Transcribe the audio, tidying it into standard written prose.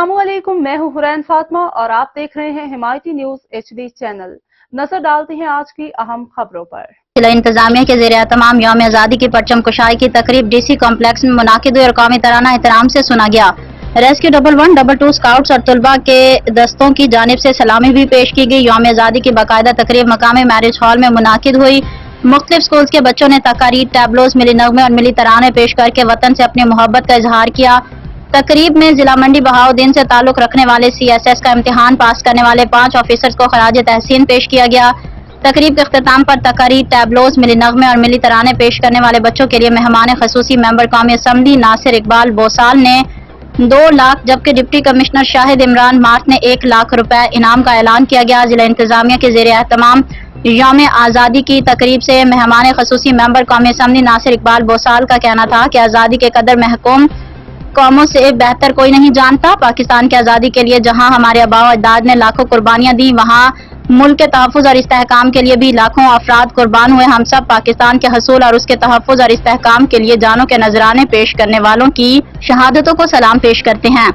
अस्सलामुअलैकुम, मैं हूं हुरैन फातिमा और आप देख रहे हैं हिमायती न्यूज HD चैनल। नजर डालते हैं आज की अहम खबरों पर। जिला इंतजामिया के ज़ेर एहतमाम यौम आज़ादी की परचम कुशाई की तकरीब DC कॉम्प्लेक्स में मुनाकिद हुई और कौमी तराना एहतराम से सुना गया। रेस्क्यू 1112 स्काउट्स और तलबा के दस्तों की जानिब से सलामी भी पेश की गई। यौम आज़ादी की बाकायदा तकरीब मकामी मैरिज हॉल में मुनाकिद हुई। मुख्तलिफ स्कूल्स के बच्चों ने तकारीर, टैबलोज, मिली नगमे और मिली तराने पेश करके वतन से अपनी मोहब्बत का इजहार किया। तकरीब में जिला मंडी बहाउद्दीन से ताल्लुक रखने वाले CSS का इम्तिहान पास करने वाले 5 ऑफिसर्स को खराज तहसीन पेश किया गया। तकरीब के अख्ताम पर तकारीर, टैबलोज, मिली नगमे और मिली तराने पेश करने वाले बच्चों के लिए मेहमान खसूसी मेंबर कौमी असम्बली नासिर इकबाल बोसाल ने 2 लाख, जबकि deputy commissioner Shahid Imran mark ने 1 लाख रुपए इनाम का ऐलान किया गया। जिला इंतजामिया के ज़ेर एहतमाम यौम आज़ादी की तकरीब से मेहमान खसूसी मेंबर कौमी असम्बली नासिर इकबाल बोसाल का कहना था कि आज़ादी के कदर महकूम कौमों से बेहतर कोई नहीं जानता। पाकिस्तान की आज़ादी के लिए जहां हमारे आबा व अजदाद ने लाखों कुर्बानियां दी, वहां मुल्क के तहफ़्फ़ुज़ और इस्तेहकाम के लिए भी लाखों अफराद कुर्बान हुए। हम सब पाकिस्तान के हसूल और उसके तहफ़्फ़ुज़ और इस्तेहकाम के लिए जानों के नजराने पेश करने वालों की शहादतों को सलाम पेश करते हैं।